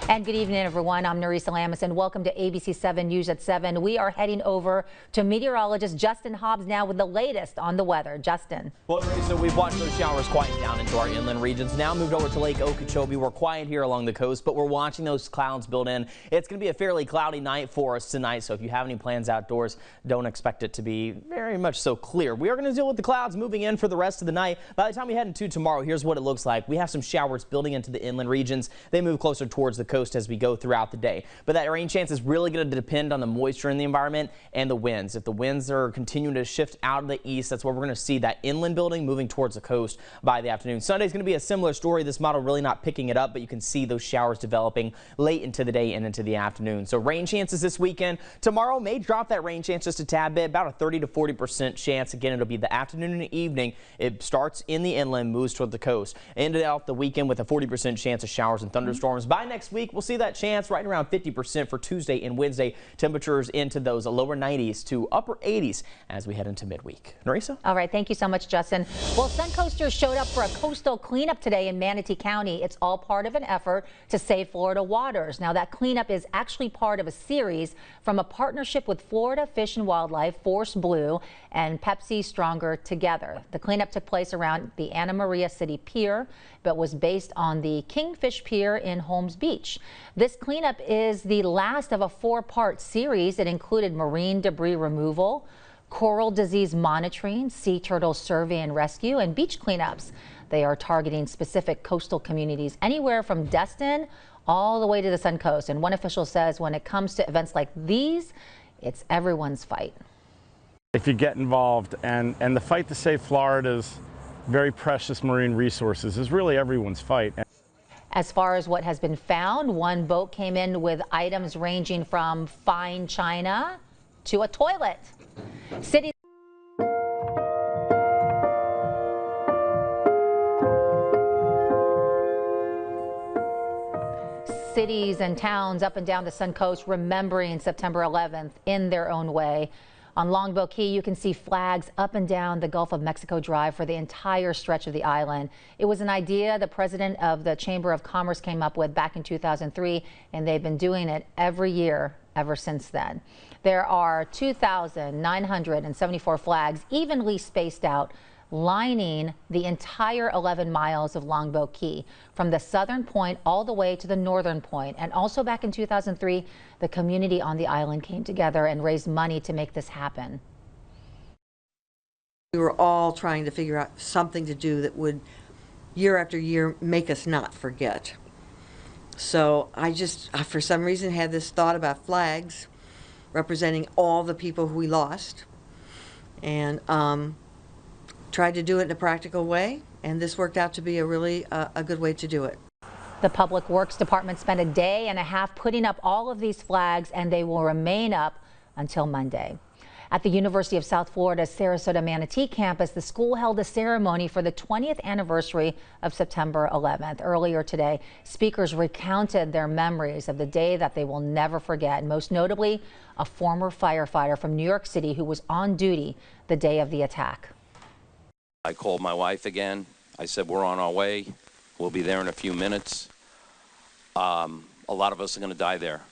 And good evening, everyone. I'm Nerissa Lamis, and welcome to ABC7 News at 7. We are heading over to meteorologist Justin Hobbs now with the latest on the weather. Justin. Well, Nerissa, we've watched those showers quiet down into our inland regions. Now moved over to Lake Okeechobee. We're quiet here along the coast, but we're watching those clouds build in. It's going to be a fairly cloudy night for us tonight, so if you have any plans outdoors, don't expect it to be very much so clear. We are going to deal with the clouds moving in for the rest of the night. By the time we head into tomorrow, here's what it looks like. We have some showers building into the inland regions. They move closer towards the coast as we go throughout the day. But that rain chance is really going to depend on the moisture in the environment and the winds. If the winds are continuing to shift out of the east, that's where we're going to see that inland building moving towards the coast by the afternoon. Sunday is going to be a similar story. This model really not picking it up, but you can see those showers developing late into the day and into the afternoon. So rain chances this weekend. Tomorrow may drop that rain chance just a tad bit, about a 30 to 40% chance. Again, it'll be the afternoon and the evening. It starts in the inland, moves toward the coast. Ended out the weekend with a 40% chance of showers and thunderstorms. By next week, we'll see that chance right around 50% for Tuesday and Wednesday. Temperatures into those lower 90s to upper 80s as we head into midweek. Nerissa? All right. Thank you so much, Justin. Well, Suncoasters showed up for a coastal cleanup today in Manatee County. It's all part of an effort to save Florida waters. Now, that cleanup is actually part of a series from a partnership with Florida Fish and Wildlife, Force Blue, and Pepsi Stronger Together. The cleanup took place around the Anna Maria City Pier, but was based on the Kingfish Pier in Holmes Beach. This cleanup is the last of a four-part series. It included marine debris removal, coral disease monitoring, sea turtle survey and rescue, and beach cleanups. They are targeting specific coastal communities anywhere from Destin all the way to the Suncoast. And one official says when it comes to events like these, it's everyone's fight. If you get involved, and the fight to save Florida's very precious marine resources is really everyone's fight. As far as what has been found, one boat came in with items ranging from fine china to a toilet. Cities and towns up and down the Suncoast remembering September 11th in their own way. On Longboat Key, you can see flags up and down the Gulf of Mexico Drive for the entire stretch of the island. It was an idea the president of the Chamber of Commerce came up with back in 2003, and they've been doing it every year ever since then. There are 2,974 flags evenly spaced out, lining the entire 11 miles of Longboat Key, from the southern point all the way to the northern point. And also back in 2003, the community on the island came together and raised money to make this happen. We were all trying to figure out something to do that would, year after year, make us not forget. So I just, for some reason, had this thought about flags representing all the people who we lost, and tried to do it in a practical way, and this worked out to be a really a good way to do it. The Public Works Department spent a day and a half putting up all of these flags, and they will remain up until Monday. At the University of South Florida's Sarasota Manatee campus, the school held a ceremony for the 20th anniversary of September 11th. Earlier today, speakers recounted their memories of the day that they will never forget, most notably a former firefighter from New York City who was on duty the day of the attack. I called my wife again. I said, we're on our way. We'll be there in a few minutes. A lot of us are going to die there.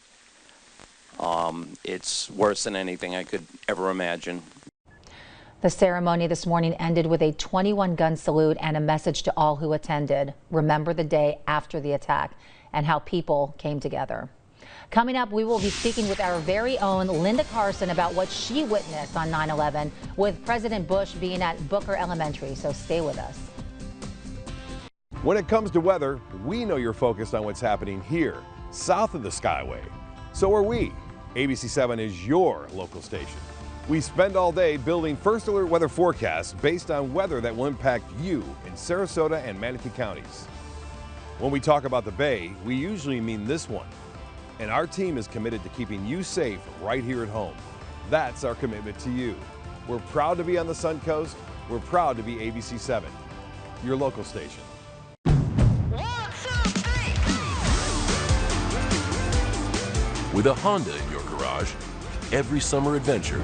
It's worse than anything I could ever imagine. The ceremony this morning ended with a 21-gun salute and a message to all who attended. Remember the day after the attack and how people came together. Coming up, we will be speaking with our very own Linda Carson about what she witnessed on 9/11, with President Bush being at Booker Elementary, so stay with us. When it comes to weather, we know you're focused on what's happening here, south of the Skyway. So are we. ABC7 is your local station. We spend all day building first alert weather forecasts based on weather that will impact you in Sarasota and Manatee counties. When we talk about the Bay, we usually mean this one. And our team is committed to keeping you safe right here at home. That's our commitment to you. We're proud to be on the Suncoast. We're proud to be ABC7, your local station. 1, 2, 3. With a Honda in your garage, every summer adventure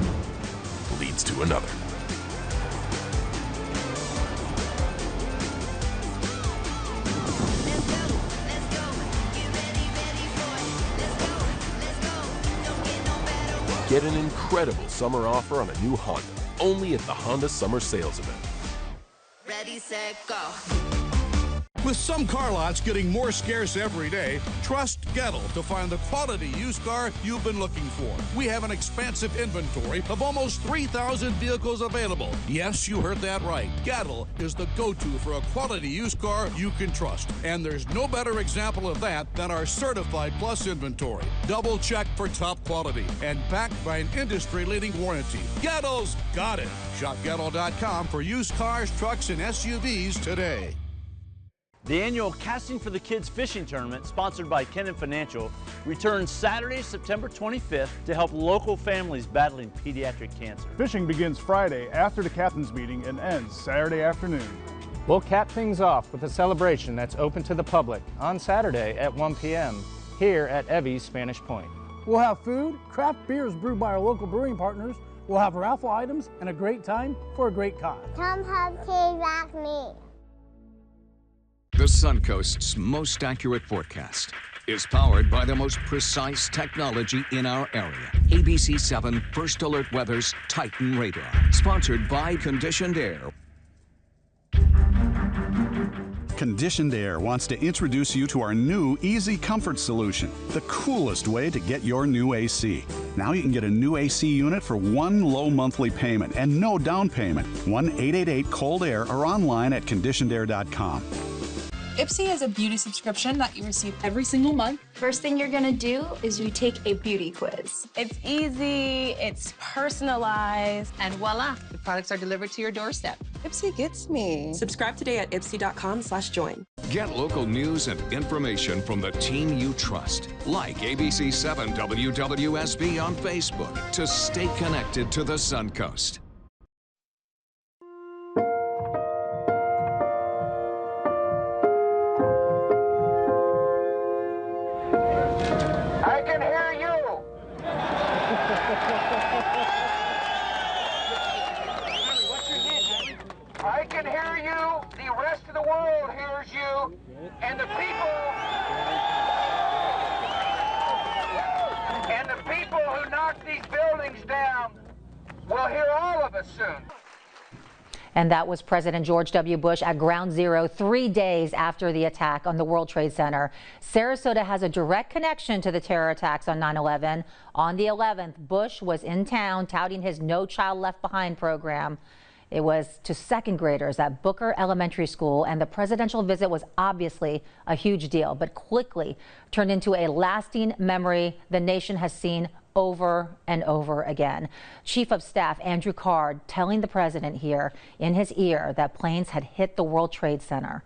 leads to another. Get an incredible summer offer on a new Honda, only at the Honda Summer Sales Event. Ready, set, go. With some car lots getting more scarce every day, trust Gettle to find the quality used car you've been looking for. We have an expansive inventory of almost 3,000 vehicles available. Yes, you heard that right. Gettle is the go-to for a quality used car you can trust. And there's no better example of that than our Certified Plus inventory. Double checked for top quality and backed by an industry-leading warranty. Gettle's got it. Shop Gettle.com for used cars, trucks, and SUVs today. The annual Casting for the Kids fishing tournament, sponsored by Kennan Financial, returns Saturday, September 25th to help local families battling pediatric cancer. Fishing begins Friday after the captain's meeting and ends Saturday afternoon. We'll cap things off with a celebration that's open to the public on Saturday at 1 p.m. here at Evie's Spanish Point. We'll have food, craft beers brewed by our local brewing partners. We'll have raffle items and a great time for a great cause. Come hug kids like me. The Suncoast's most accurate forecast is powered by the most precise technology in our area. ABC7 First Alert Weather's Titan Radar, sponsored by Conditioned Air. Conditioned Air wants to introduce you to our new Easy Comfort solution, the coolest way to get your new AC. Now you can get a new AC unit for one low monthly payment and no down payment. 1-888-COLD-AIR or online at conditionedair.com. Ipsy is a beauty subscription that you receive every single month. First thing you're gonna do is you take a beauty quiz. It's easy, it's personalized, and voila, the products are delivered to your doorstep. Ipsy gets me. Subscribe today at ipsy.com/join. Get local news and information from the team you trust. Like ABC7 WWSB on Facebook to stay connected to the Suncoast. I can hear you. I can hear you. The rest of the world hears you. And the people who knock these buildings down will hear all of us soon. And that was President George W. Bush at Ground Zero 3 days after the attack on the World Trade Center. Sarasota has a direct connection to the terror attacks on 9/11. On the 11th, Bush was in town touting his No Child Left Behind program. It was to second graders at Booker Elementary School, and the presidential visit was obviously a huge deal, but quickly turned into a lasting memory the nation has seen over and over again. Chief of Staff Andrew Card telling the president here in his ear that planes had hit the World Trade Center.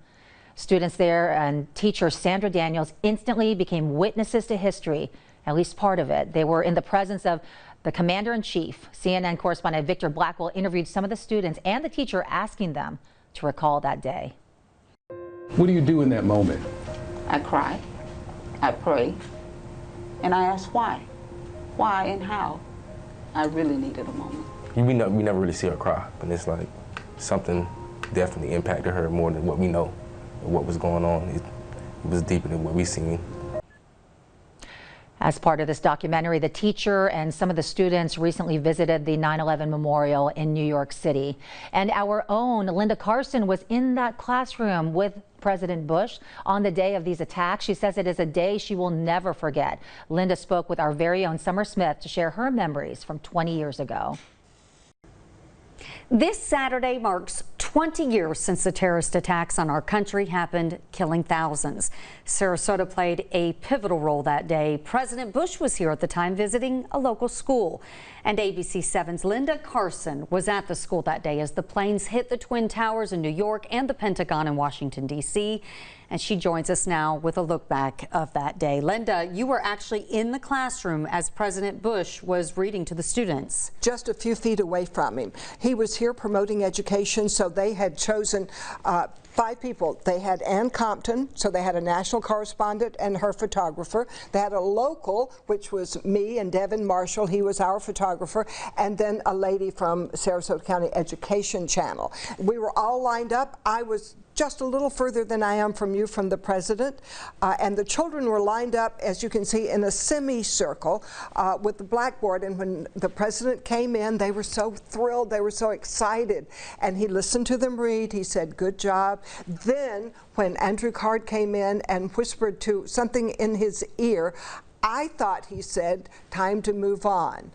Students there and teacher Sandra Daniels instantly became witnesses to history, at least part of it. They were in the presence of the commander-in-chief. CNN correspondent Victor Blackwell interviewed some of the students and the teacher, asking them to recall that day. What do you do in that moment? I cry, I pray, and I ask why. Why and how? I really needed a moment. We never really see her cry, but it's like something definitely impacted her more than what we know, what was going on. It was deeper than what we seen. As part of this documentary, the teacher and some of the students recently visited the 9/11 memorial in New York City. And our own Linda Carson was in that classroom with President Bush on the day of these attacks. She says it is a day she will never forget. Linda spoke with our very own Summer Smith to share her memories from 20 years ago. This Saturday marks 20 years since the terrorist attacks on our country happened, killing thousands. Sarasota played a pivotal role that day. President Bush was here at the time visiting a local school. And ABC7's Linda Carson was at the school that day as the planes hit the Twin Towers in New York and the Pentagon in Washington, D.C. And she joins us now with a look back of that day. Linda, you were actually in the classroom as President Bush was reading to the students. Just a few feet away from him. He was here promoting education, so they had chosen 5 people. They had Ann Compton, so they had a national correspondent and her photographer. They had a local, which was me and Devin Marshall. He was our photographer. And then a lady from Sarasota County Education Channel. We were all lined up. I was just a little further than I am from you, from the president, and the children were lined up, as you can see, in a semicircle with the blackboard, and when the president came in, they were so thrilled, they were so excited, and he listened to them read. He said, "Good job." Then when Andrew Card came in and whispered to something in his ear, I thought he said, "Time to move on."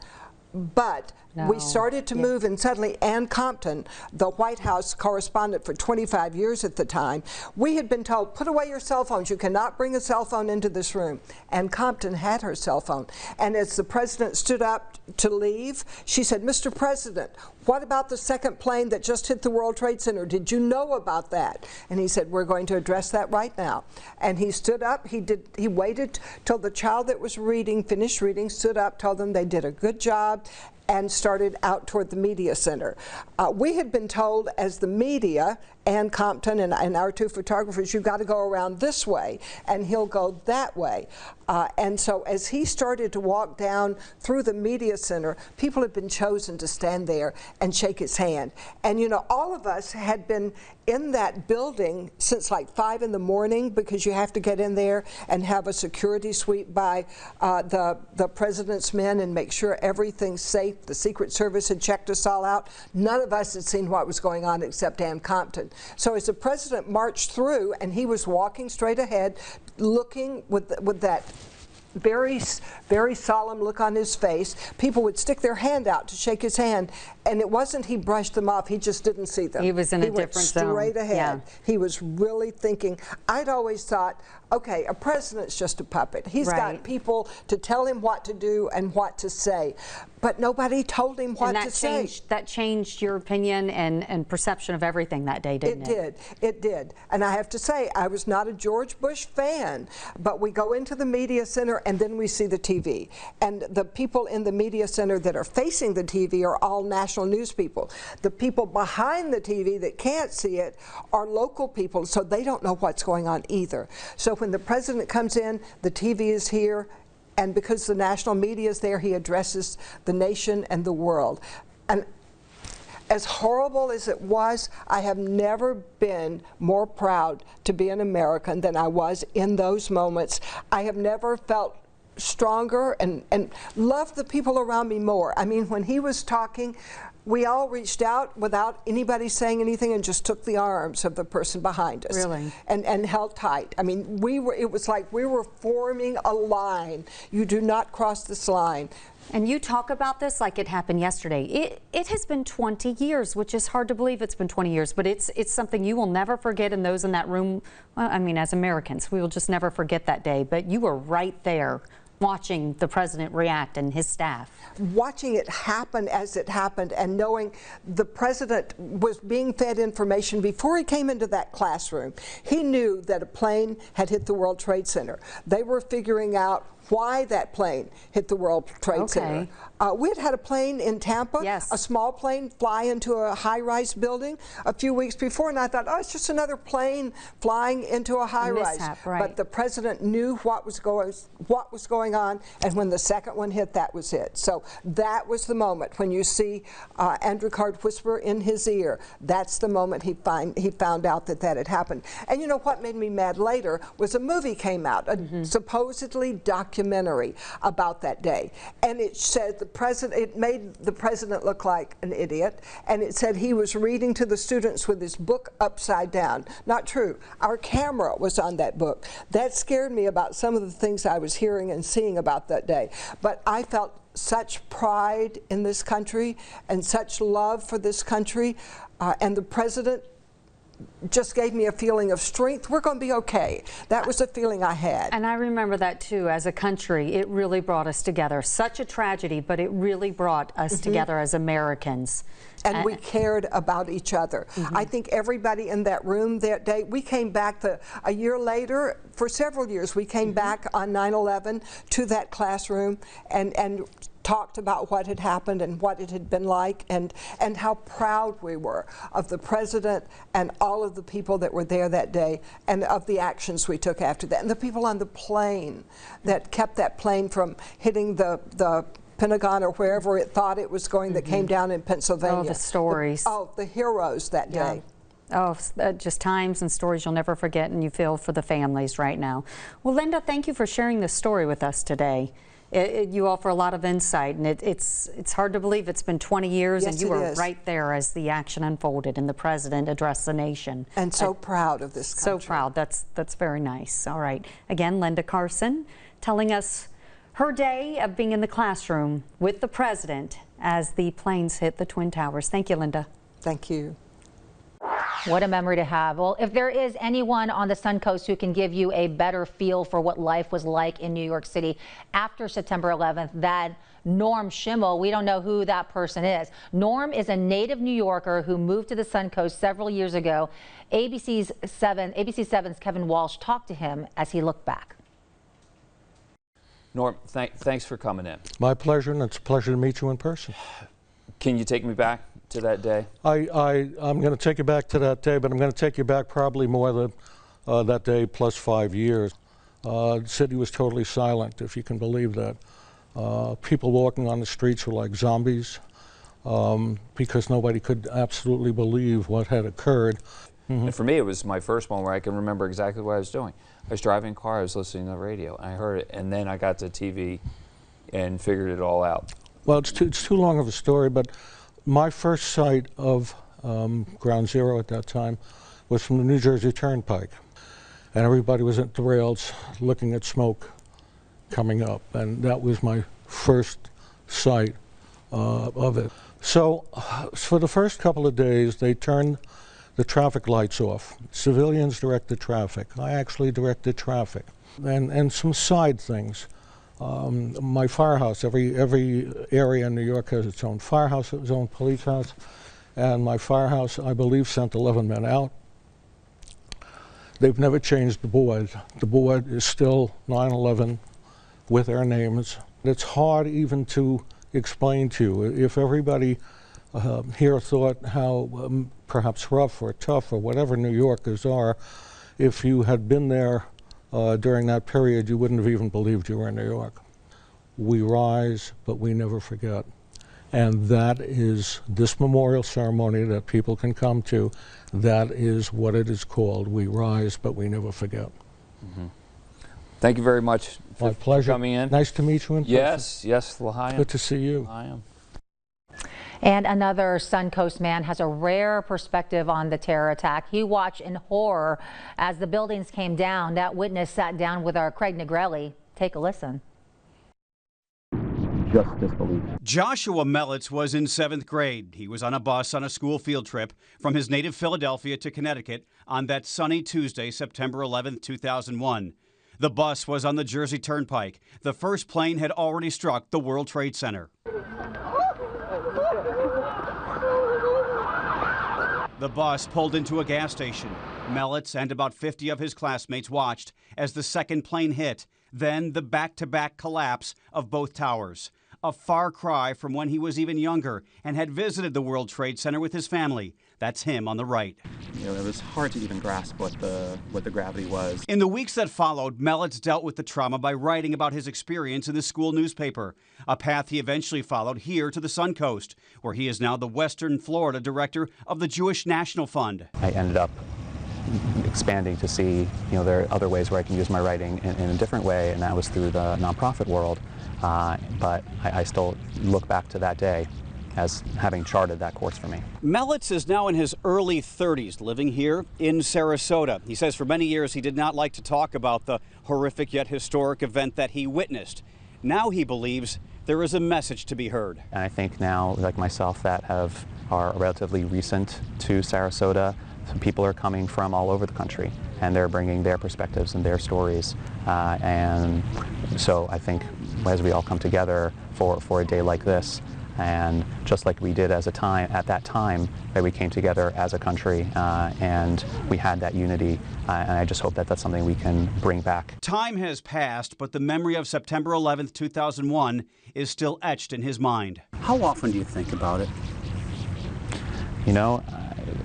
But we started to move, and suddenly Ann Compton, the White House correspondent for 25 years at the time, we had been told, "Put away your cell phones. You cannot bring a cell phone into this room." Ann Compton had her cell phone. And as the president stood up to leave, she said, "Mr. President, what about the second plane that just hit the World Trade Center? Did you know about that?" And he said, "We're going to address that right now." And he stood up. He waited till the child that was reading finished reading, stood up, told them they did a good job, and started out toward the media center. We had been told, as the media, Ann Compton and our two photographers, "You've got to go around this way," and he'll go that way. And so as he started to walk down through the media center, people had been chosen to stand there and shake his hand. And you know, all of us had been in that building since like 5 in the morning, because you have to get in there and have a security sweep by the president's men and make sure everything's safe. The Secret Service had checked us all out. None of us had seen what was going on except Ann Compton. So as the president marched through, and he was walking straight ahead, looking with that very, very solemn look on his face, people would stick their hand out to shake his hand, and it wasn't he brushed them off, he just didn't see them. He was in a different zone. He went straight ahead. Yeah. He was really thinking. I'd always thought, okay, a president's just a puppet. He's got people to tell him what to do and what to say, but nobody told him what to say. That changed your opinion and perception of everything that day, didn't it? It did. And I have to say, I was not a George Bush fan, but we go into the media center and then we see the TV. And the people in the media center that are facing the TV are all national news people. The people behind the TV that can't see it are local people, so they don't know what's going on either. So when the president comes in, the TV is here, and because the national media is there, he addresses the nation and the world. And as horrible as it was, I have never been more proud to be an American than I was in those moments. I have never felt stronger and loved the people around me more. I mean, when he was talking, we all reached out without anybody saying anything and just took the arms of the person behind us. Really? And held tight. I mean, it was like we were forming a line. You do not cross this line. And you talk about this like it happened yesterday. It has been 20 years, which is hard to believe it's been 20 years, but it's something you will never forget, and those in that room, well, I mean, as Americans, we will just never forget that day. But you were right there watching the president react and his staff. Watching it happen as it happened, and knowing the president was being fed information before he came into that classroom. He knew that a plane had hit the World Trade Center. They were figuring out why that plane hit the World Trade Center. We had a plane in Tampa, a small plane, fly into a high-rise building a few weeks before, and I thought, oh, it's just another plane flying into a high-rise. But the president knew what was going on, and when the second one hit, that was it. So that was the moment when you see Andrew Card whisper in his ear. That's the moment he found out that that had happened. And you know what made me mad later was a movie came out, a supposedly documentary about that day, and it said it made the president look like an idiot, and it said he was reading to the students with his book upside down. Not true. Our camera was on that book. That scared me about some of the things I was hearing and seeing about that day. But I felt such pride in this country and such love for this country, and the president just gave me a feeling of strength. We're going to be okay. That was the feeling I had. And I remember that too. As a country, it really brought us together. Such a tragedy, but it really brought us together as Americans. And we cared about each other. I think everybody in that room that day, we came back a year later, for several years, we came back on 9/11 to that classroom and talked about what had happened and what it had been like, and how proud we were of the president and all of the people that were there that day, and of the actions we took after that, and the people on the plane that kept that plane from hitting the Pentagon or wherever it thought it was going, that came down in Pennsylvania. Oh, the stories. The heroes that day. Oh, just times and stories you'll never forget, and you feel for the families right now. Well, Linda, thank you for sharing this story with us today. You offer a lot of insight, and it's hard to believe it's been 20 years, yes, and you were right there as the action unfolded and the president addressed the nation. And so proud of this country. So proud. That's very nice. All right. Again, Linda Carson telling us her day of being in the classroom with the president as the planes hit the Twin Towers. Thank you, Linda. Thank you. What a memory to have. Well, if there is anyone on the Suncoast who can give you a better feel for what life was like in New York City after September 11th, that Norm Schimmel. We don't know who that person is. Norm is a native New Yorker who moved to the Suncoast several years ago. ABC7's Kevin Walsh talked to him as he looked back. Norm, thanks for coming in. My pleasure, and it's a pleasure to meet you in person. Can you take me back to that day? I'm going to take you back to that day, but I'm going to take you back probably more than that day plus 5 years. The city was totally silent, if you can believe that. People walking on the streets were like zombies because nobody could absolutely believe what had occurred. And for me, it was my first one where I can remember exactly what I was doing. I was driving a car, I was listening to the radio, and I heard it, and then I got to TV and figured it all out. Well, it's too long of a story, but my first sight of Ground Zero at that time was from the New Jersey Turnpike. And everybody was at the rails looking at smoke coming up. And that was my first sight of it. So for the first couple of days, they turned the traffic lights off. Civilians directed traffic. I actually directed traffic. And some side things. My firehouse, every area in New York has its own firehouse, its own police house, and my firehouse, I believe, sent 11 men out. They've never changed the board. The board is still 9/11 with their names. It's hard even to explain to you. If everybody here thought how perhaps rough or tough or whatever New Yorkers are, if you had been there during that period, you wouldn't have even believed you were in New York. We rise, but we never forget. And that is this memorial ceremony that people can come to. That is what it is called. We rise, but we never forget. Mm-hmm. Thank you very much for coming in. Nice to meet you in person. Yes, L'Chaim. Good to see you. L'Chaim. And another Suncoast man has a rare perspective on the terror attack. He watched in horror as the buildings came down. That witness sat down with our Craig Negrelli. Take a listen. Just disbelief. Joshua Mellitz was in 7th grade. He was on a bus on a school field trip from his native Philadelphia to Connecticut on that sunny Tuesday, September 11, 2001. The bus was on the Jersey Turnpike. The first plane had already struck the World Trade Center. The bus pulled into a gas station. Mellitz and about 50 of his classmates watched as the second plane hit, then the back-to-back collapse of both towers. A far cry from when he was even younger and had visited the World Trade Center with his family. That's him on the right. You know, it was hard to even grasp what the gravity was. In the weeks that followed, Mellitz dealt with the trauma by writing about his experience in the school newspaper, a path he eventually followed here to the Suncoast, where he is now the Western Florida director of the Jewish National Fund. I ended up expanding to see, you know, there are other ways where I can use my writing in a different way, and that was through the nonprofit world. But I still look back to that day as having charted that course for me. Mellitz is now in his early 30s, living here in Sarasota. He says for many years he did not like to talk about the horrific yet historic event that he witnessed. Now he believes there is a message to be heard. And I think now, like myself, that are relatively recent to Sarasota, some people are coming from all over the country, and they're bringing their perspectives and their stories. And so I think as we all come together for a day like this, and just like we did at that time, that we came together as a country and we had that unity, and I just hope that that's something we can bring back. Time has passed, but the memory of September 11th, 2001 is still etched in his mind. How often do you think about it? You know,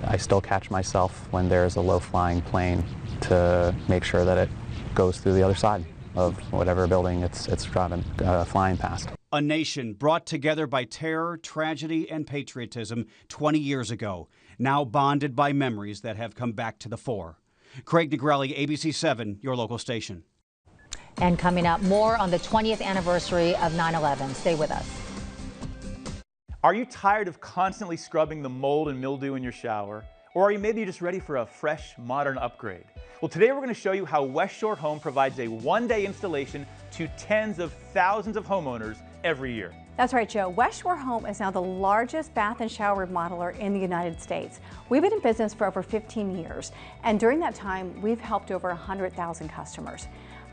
I still catch myself when there's a low-flying plane to make sure that it goes through the other side of whatever building it's flying past. A nation brought together by terror, tragedy, and patriotism 20 years ago. now bonded by memories that have come back to the fore. Craig Negrelli, ABC7, your local station. And coming up, more on the 20th anniversary of 9/11. Stay with us. Are you tired of constantly scrubbing the mold and mildew in your shower? Or are you maybe just ready for a fresh, modern upgrade? Well, today we're going to show you how West Shore Home provides a one-day installation to tens of thousands of homeowners every year. That's right, Joe. West Shore Home is now the largest bath and shower remodeler in the United States. We've been in business for over 15 years, and during that time, we've helped over 100,000 customers.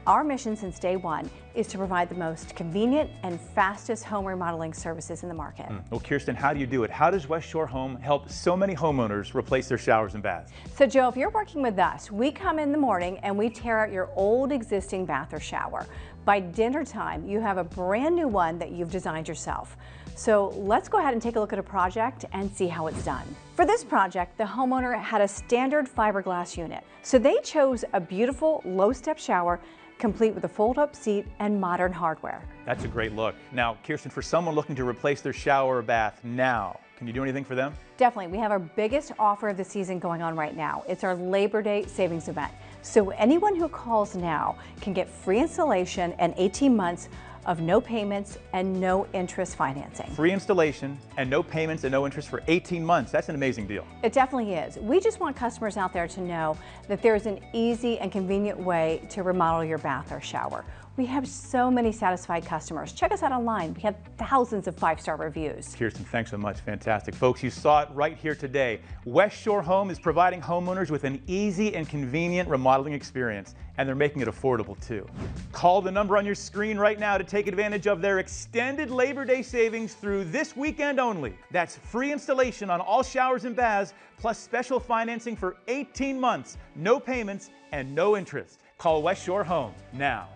Our mission since day one is to provide the most convenient and fastest home remodeling services in the market. Well, Kirsten, how do you do it? How does West Shore Home help so many homeowners replace their showers and baths? So, Joe, if you're working with us, we come in the morning and we tear out your old existing bath or shower. By dinner time, you have a brand new one that you've designed yourself. So let's go ahead and take a look at a project and see how it's done. For this project, the homeowner had a standard fiberglass unit. So they chose a beautiful low-step shower complete with a fold-up seat and modern hardware. That's a great look. Now, Kirsten, for someone looking to replace their shower or bath now, can you do anything for them? Definitely. We have our biggest offer of the season going on right now. It's our Labor Day savings event. So anyone who calls now can get free installation and 18 months of no payments and no interest financing. Free installation and no payments and no interest for 18 months. That's an amazing deal. It definitely is. We just want customers out there to know that there's an easy and convenient way to remodel your bath or shower. We have so many satisfied customers. Check us out online. We have thousands of 5-star reviews. Kirsten, thanks so much. Fantastic. Folks, you saw it right here today. West Shore Home is providing homeowners with an easy and convenient remodeling experience, and they're making it affordable too. Call the number on your screen right now to take advantage of their extended Labor Day savings through this weekend only. That's free installation on all showers and baths, plus special financing for 18 months, no payments, and no interest. Call West Shore Home now.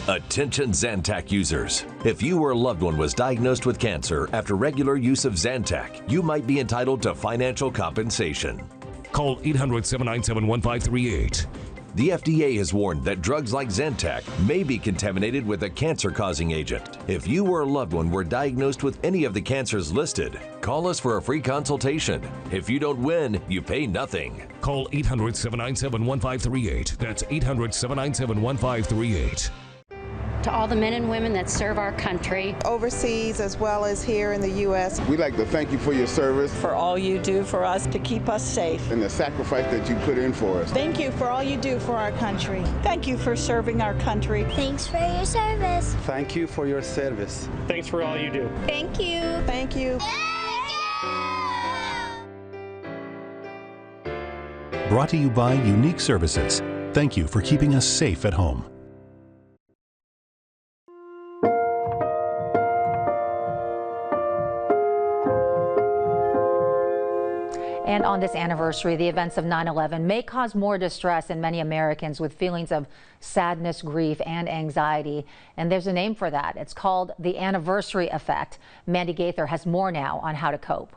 Attention Zantac users. If you or a loved one was diagnosed with cancer after regular use of Zantac, you might be entitled to financial compensation. Call 800-797-1538. The FDA has warned that drugs like Zantac may be contaminated with a cancer-causing agent. If you or a loved one were diagnosed with any of the cancers listed, call us for a free consultation. If you don't win, you pay nothing. Call 800-797-1538. That's 800-797-1538. To all the men and women that serve our country, overseas as well as here in the U.S. We'd like to thank you for your service. For all you do for us to keep us safe. And the sacrifice that you put in for us. Thank you for all you do for our country. Thank you for serving our country. Thanks for your service. Thank you for your service. Thanks for all you do. Thank you. Thank you. Brought to you by Unique Services. Thank you for keeping us safe at home. And on this anniversary, the events of 9/11 may cause more distress in many Americans with feelings of sadness, grief, and anxiety. And there's a name for that. It's called the anniversary effect. Mandy Gaither has more now on how to cope.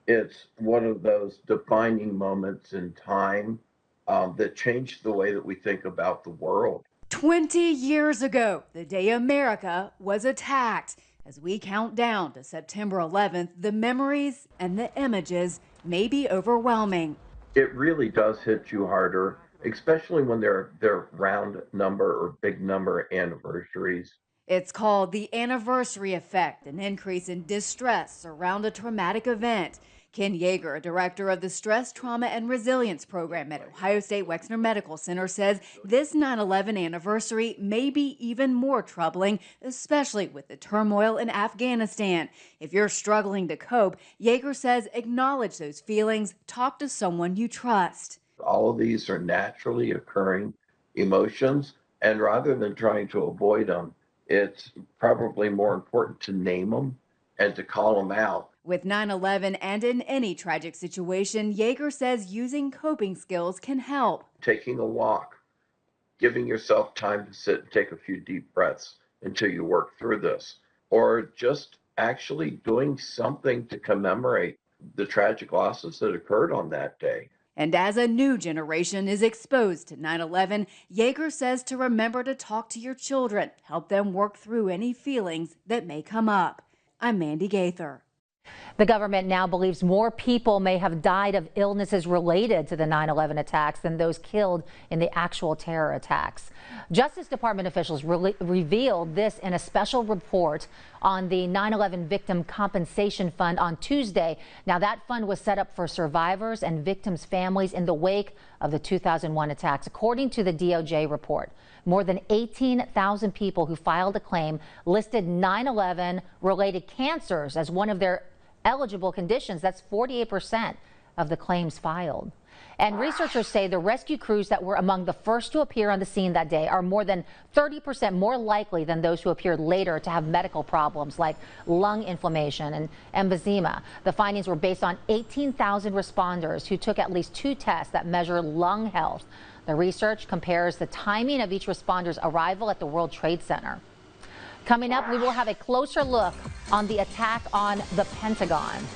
It's one of those defining moments in time that changed the way that we think about the world. 20 years ago, the day America was attacked. As we count down to September 11th, the memories and the images may be overwhelming. It really does hit you harder, especially when they're round number or big number anniversaries. It's called the anniversary effect, an increase in distress around a traumatic event. Ken Yeager, director of the Stress, Trauma, and Resilience Program at Ohio State Wexner Medical Center, says this 9/11 anniversary may be even more troubling, especially with the turmoil in Afghanistan. If you're struggling to cope, Yeager says acknowledge those feelings, talk to someone you trust. All of these are naturally occurring emotions, and rather than trying to avoid them, it's probably more important to name them and to call them out. With 9/11 and in any tragic situation, Yeager says using coping skills can help. Taking a walk, giving yourself time to sit and take a few deep breaths until you work through this, or just actually doing something to commemorate the tragic losses that occurred on that day. And as a new generation is exposed to 9/11, Yeager says to remember to talk to your children, help them work through any feelings that may come up. I'm Mandy Gaither. The government now believes more people may have died of illnesses related to the 9/11 attacks than those killed in the actual terror attacks. Justice Department officials revealed this in a special report on the 9/11 Victim Compensation Fund on Tuesday. Now, that fund was set up for survivors and victims' families in the wake of the 2001 attacks. According to the DOJ report, more than 18,000 people who filed a claim listed 9/11 related cancers as one of their eligible conditions. That's 48% of the claims filed. And researchers say the rescue crews that were among the first to appear on the scene that day are more than 30% more likely than those who appeared later to have medical problems like lung inflammation and emphysema. The findings were based on 18,000 responders who took at least 2 tests that measure lung health. The research compares the timing of each responder's arrival at the World Trade Center. Coming up, we will have a closer look on the attack on the Pentagon.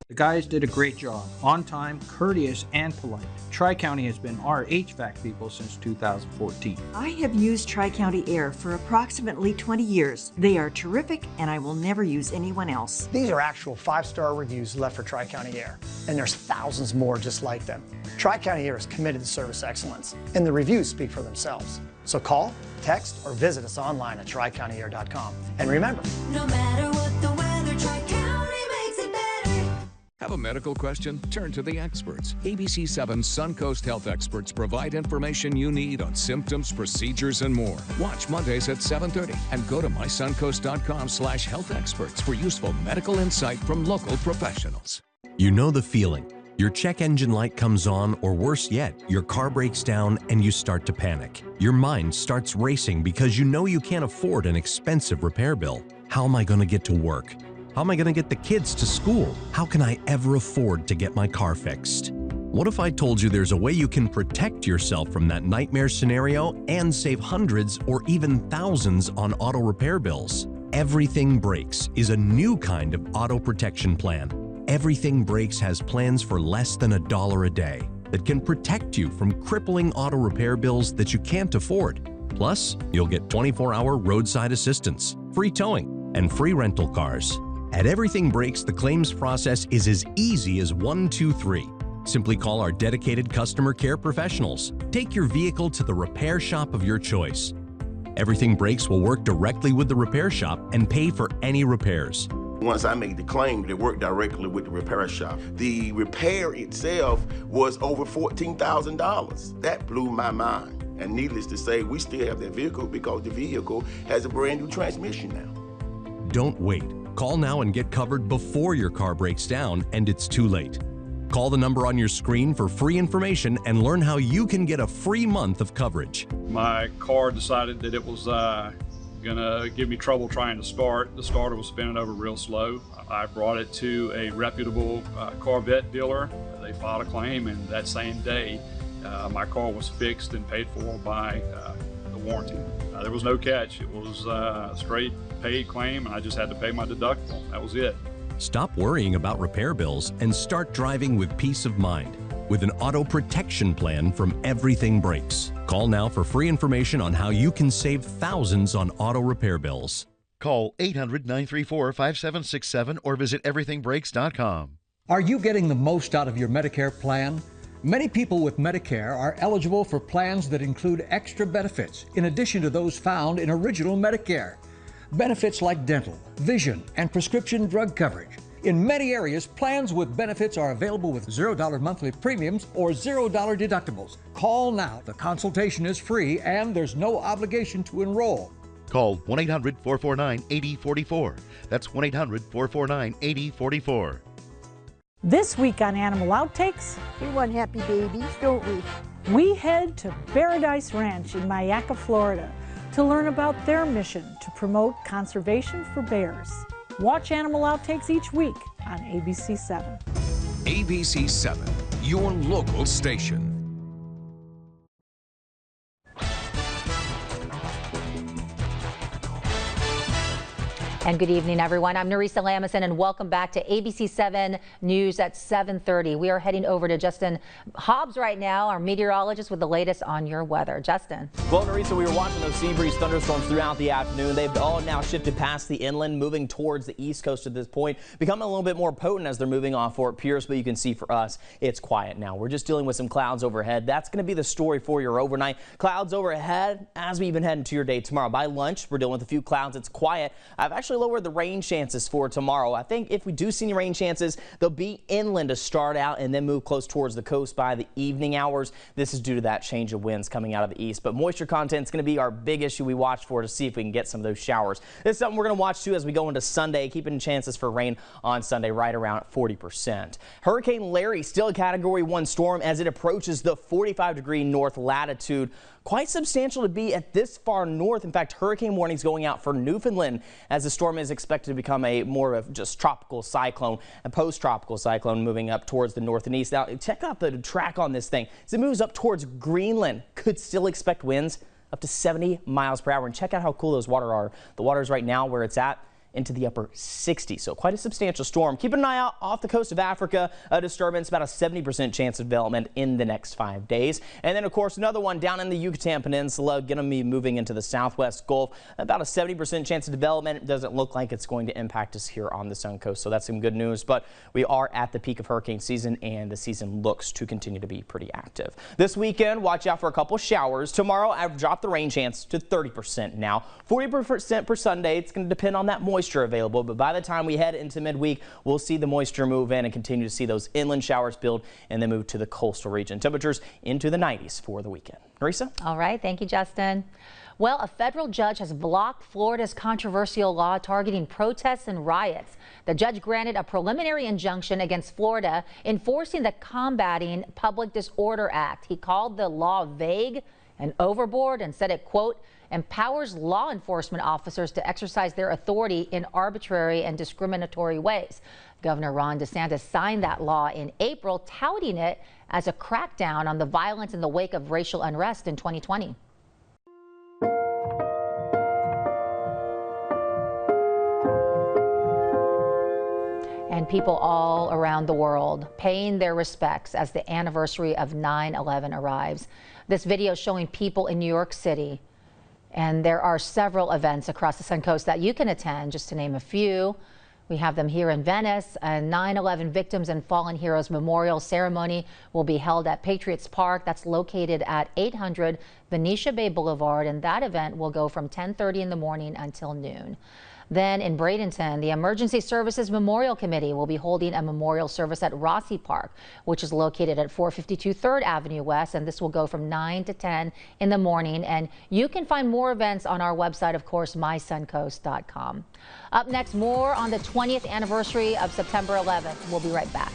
The guys did a great job, on time, courteous, and polite. Tri-County has been our HVAC people since 2014. I have used Tri-County Air for approximately 20 years. They are terrific, and I will never use anyone else. These are actual 5-star reviews left for Tri-County Air, and there's thousands more just like them. Tri-County Air is committed to service excellence, and the reviews speak for themselves. So call, text, or visit us online at tricountyair.com. And remember, no matter what the weather, Tri-County makes it better. Have a medical question? Turn to the experts. ABC7 Suncoast Health Experts provide information you need on symptoms, procedures, and more. Watch Mondays at 7:30 and go to mysuncoast.com/health experts for useful medical insight from local professionals. You know the feeling. Your check engine light comes on, or worse yet, your car breaks down and you start to panic. Your mind starts racing because you know you can't afford an expensive repair bill. How am I going to get to work? How am I going to get the kids to school? How can I ever afford to get my car fixed? What if I told you there's a way you can protect yourself from that nightmare scenario and save hundreds or even thousands on auto repair bills? Everything Breaks is a new kind of auto protection plan. Everything Breaks has plans for less than $1 a day that can protect you from crippling auto repair bills that you can't afford. Plus, you'll get 24-hour roadside assistance, free towing, and free rental cars. At Everything Breaks, the claims process is as easy as 1, 2, 3. Simply call our dedicated customer care professionals. Take your vehicle to the repair shop of your choice. Everything Breaks will work directly with the repair shop and pay for any repairs. Once I made the claim, they worked directly with the repair shop. The repair itself was over $14,000. That blew my mind. And needless to say, we still have that vehicle because the vehicle has a brand new transmission now. Don't wait. Call now and get covered before your car breaks down and it's too late. Call the number on your screen for free information and learn how you can get a free month of coverage. My car decided that it was gonna give me trouble trying to start. The starter was spinning over real slow. I brought it to a reputable Corvette dealer. They filed a claim, and that same day, my car was fixed and paid for by the warranty. There was no catch. It was a straight paid claim, and I just had to pay my deductible. That was it. Stop worrying about repair bills and start driving with peace of mind with an auto protection plan from Everything Breaks. Call now for free information on how you can save thousands on auto repair bills. Call 800-934-5767 or visit everythingbreaks.com. Are you getting the most out of your Medicare plan? Many people with Medicare are eligible for plans that include extra benefits in addition to those found in original Medicare. Benefits like dental, vision, and prescription drug coverage. In many areas, plans with benefits are available with $0 monthly premiums or $0 deductibles. Call now. The consultation is free and there's no obligation to enroll. Call 1-800-449-8044. That's 1-800-449-8044. This week on Animal Outtakes, we want happy babies, don't we? We head to Paradise Ranch in Mayaca, Florida, to learn about their mission to promote conservation for bears. Watch Animal Outtakes each week on ABC7. ABC7, your local station. And good evening, everyone. I'm Narisa Lamison, and welcome back to ABC7 News at 7:30. We are heading over to Justin Hobbs right now, our meteorologist, with the latest on your weather. Justin. Well, Narisa, we were watching those sea breeze thunderstorms throughout the afternoon. They've all now shifted past the inland, moving towards the east coast at this point, becoming a little bit more potent as they're moving off Fort Pierce. But you can see for us, it's quiet now. We're just dealing with some clouds overhead. That's going to be the story for your overnight. Clouds overhead as we even head into your day tomorrow. By lunch, we're dealing with a few clouds. It's quiet. I've actually lowered the rain chances for tomorrow. I think if we do see any rain chances, they'll be inland to start out and then move close towards the coast by the evening hours. This is due to that change of winds coming out of the east. But moisture content is going to be our big issue we watch for to see if we can get some of those showers. This is something we're going to watch too as we go into Sunday, keeping chances for rain on Sunday right around 40%. Hurricane Larry still a Category 1 storm as it approaches the 45-degree north latitude. Quite substantial to be at this far north. In fact, hurricane warnings going out for Newfoundland as the storm is expected to become a more of just tropical cyclone, a post-tropical cyclone moving up towards the north and east. Now, check out the track on this thing. As it moves up towards Greenland, could still expect winds up to 70 miles per hour. And check out how cool those water are. The water is right now where it's at, into the upper 60s. So quite a substantial storm. Keep an eye out off the coast of Africa. A disturbance, about a 70% chance of development in the next 5 days. And then, of course, another one down in the Yucatan Peninsula, going to be moving into the southwest Gulf. About a 70% chance of development. It doesn't look like it's going to impact us here on the Sun Coast. So that's some good news. But we are at the peak of hurricane season, and the season looks to continue to be pretty active. This weekend, watch out for a couple showers. Tomorrow, I've dropped the rain chance to 30% now. 40% for Sunday. It's going to depend on that moisture available, but by the time we head into midweek, we'll see the moisture move in and continue to see those inland showers build and then move to the coastal region. Temperatures into the 90s for the weekend. Marisa? All right. Thank you, Justin. Well, a federal judge has blocked Florida's controversial law targeting protests and riots. The judge granted a preliminary injunction against Florida enforcing the Combating Public Disorder Act. He called the law vague and overboard and said it, quote, empowers law enforcement officers to exercise their authority in arbitrary and discriminatory ways. Governor Ron DeSantis signed that law in April, touting it as a crackdown on the violence in the wake of racial unrest in 2020. And people all around the world paying their respects as the anniversary of 9/11 arrives. This video showing people in New York City. And there are several events across the Sun Coast that you can attend, just to name a few. We have them here in Venice. A 9/11 Victims and Fallen Heroes Memorial Ceremony will be held at Patriots Park. That's located at 800 Venetia Bay Boulevard, and that event will go from 10:30 in the morning until noon. Then in Bradenton, the Emergency Services Memorial Committee will be holding a memorial service at Rossi Park, which is located at 452 3rd Avenue West, and this will go from 9 to 10 in the morning. And you can find more events on our website, of course, mysuncoast.com. Up next, more on the 20th anniversary of September 11th. We'll be right back.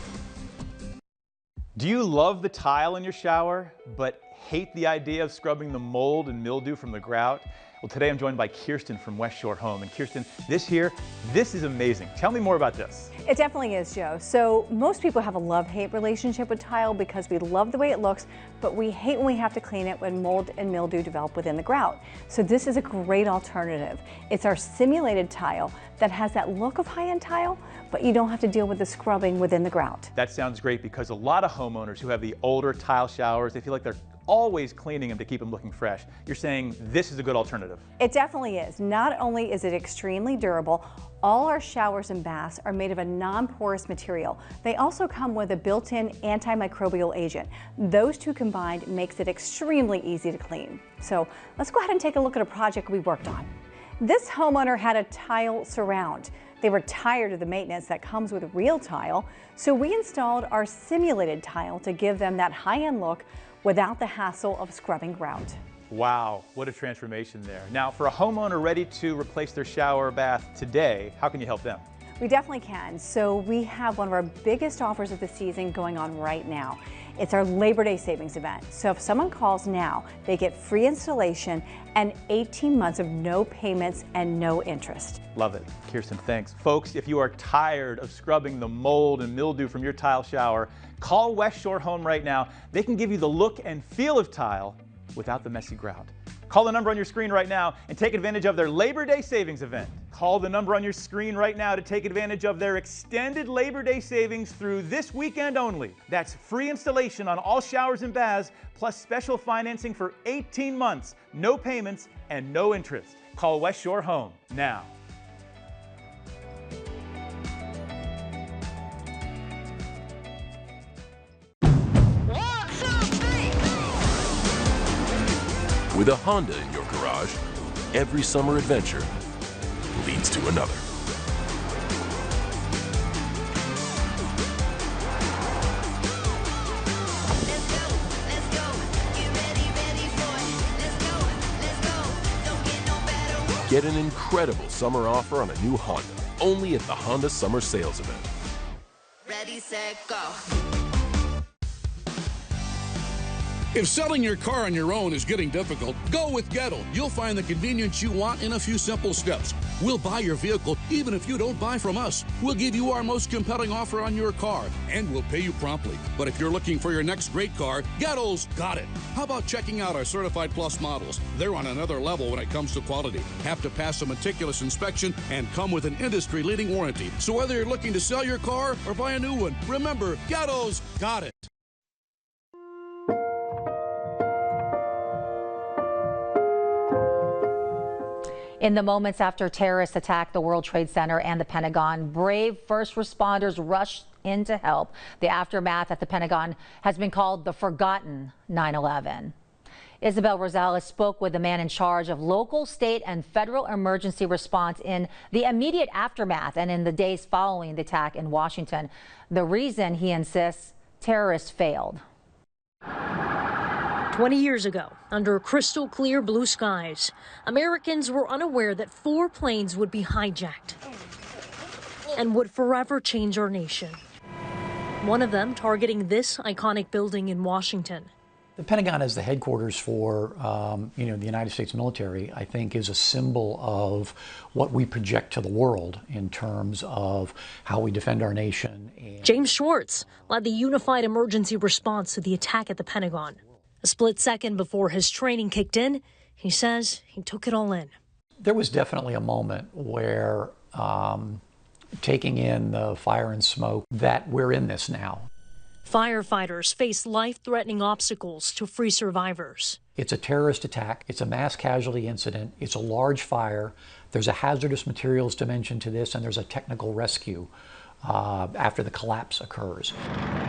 Do you love the tile in your shower, but hate the idea of scrubbing the mold and mildew from the grout? Well, today I'm joined by Kirsten from West Shore Home. And Kirsten, this is amazing. Tell me more about this. It definitely is, Joe. So most people have a love-hate relationship with tile because we love the way it looks, but we hate when we have to clean it when mold and mildew develop within the grout. So this is a great alternative. It's our simulated tile that has that look of high-end tile, but you don't have to deal with the scrubbing within the grout. That sounds great, because a lot of homeowners who have the older tile showers, they feel like they're always cleaning them to keep them looking fresh. You're saying this is a good alternative. It definitely is. Not only is it extremely durable, all our showers and baths are made of a non-porous material. They also come with a built-in antimicrobial agent. Those two combined makes it extremely easy to clean. So let's go ahead and take a look at a project we worked on. This homeowner had a tile surround. They were tired of the maintenance that comes with real tile, so we installed our simulated tile to give them that high-end look without the hassle of scrubbing grout. Wow, what a transformation there. Now, for a homeowner ready to replace their shower or bath today, how can you help them? We definitely can. So we have one of our biggest offers of the season going on right now. It's our Labor Day savings event. So if someone calls now, they get free installation and 18 months of no payments and no interest. Love it. Kirsten, thanks. Folks, if you are tired of scrubbing the mold and mildew from your tile shower, call West Shore Home right now. They can give you the look and feel of tile without the messy grout. Call the number on your screen right now and take advantage of their Labor Day savings event. Call the number on your screen right now to take advantage of their extended Labor Day savings through this weekend only. That's free installation on all showers and baths, plus special financing for 18 months, no payments, and no interest. Call West Shore Home now. With a Honda in your garage, every summer adventure leads to another. Get an incredible summer offer on a new Honda, only at the Honda Summer Sales Event. Ready, set, go. If selling your car on your own is getting difficult, go with Gettle. You'll find the convenience you want in a few simple steps. We'll buy your vehicle even if you don't buy from us. We'll give you our most compelling offer on your car, and we'll pay you promptly. But if you're looking for your next great car, Gettle's got it. How about checking out our Certified Plus models? They're on another level when it comes to quality. Have to pass a meticulous inspection and come with an industry-leading warranty. So whether you're looking to sell your car or buy a new one, remember, Gettle's got it. In the moments after terrorists attacked the World Trade Center and the Pentagon, brave first responders rushed in to help. The aftermath at the Pentagon has been called the forgotten 9/11. Isabel Rosales spoke with the man in charge of local, state, and federal emergency response in the immediate aftermath and in the days following the attack in Washington. The reason, he insists, terrorists failed. 20 years ago, under crystal clear blue skies, Americans were unaware that 4 planes would be hijacked and would forever change our nation. One of them targeting this iconic building in Washington. The Pentagon as the headquarters for, the United States military, I think is a symbol of what we project to the world in terms of how we defend our nation. James Schwartz led the unified emergency response to the attack at the Pentagon. A split second before his training kicked in, he says he took it all in. There was definitely a moment where, taking in the fire and smoke, that we're in this now. Firefighters face life-threatening obstacles to free survivors. It's a terrorist attack. It's a mass casualty incident. It's a large fire. There's a hazardous materials dimension to this, and there's a technical rescue after the collapse occurs.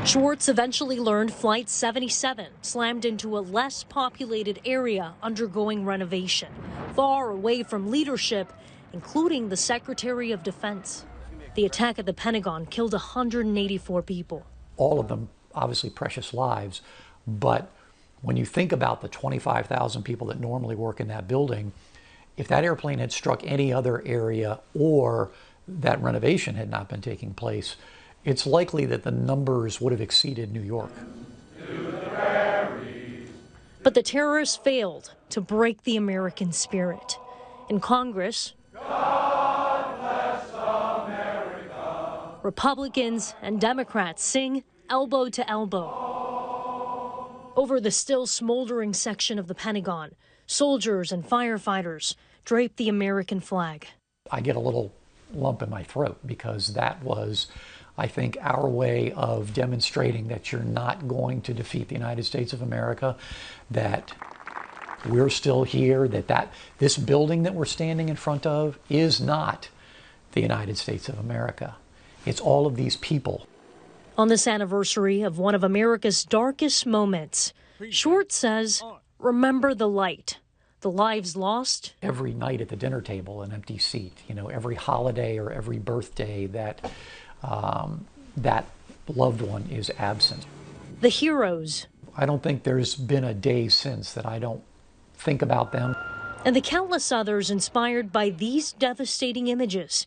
Schwartz eventually learned Flight 77 slammed into a less populated area undergoing renovation, far away from leadership, including the Secretary of Defense. The attack at the Pentagon killed 184 people. All of them, obviously, precious lives. But when you think about the 25,000 people that normally work in that building, if that airplane had struck any other area or that renovation had not been taking place, it's likely that the numbers would have exceeded New York. But the terrorists failed to break the American spirit. In Congress, God bless America, Republicans and Democrats sing elbow to elbow. Over the still smoldering section of the Pentagon, soldiers and firefighters drape the American flag. I get a little lump in my throat because that was, I think, our way of demonstrating that you're not going to defeat the United States of America, that we're still here, that this building that we're standing in front of is not the United States of America. It's all of these people. On this anniversary of one of America's darkest moments, Schwartz says, remember the light. The lives lost. Every night at the dinner table, an empty seat. Every holiday or every birthday that that loved one is absent. The heroes. I don't think there's been a day since that I don't think about them. And the countless others inspired by these devastating images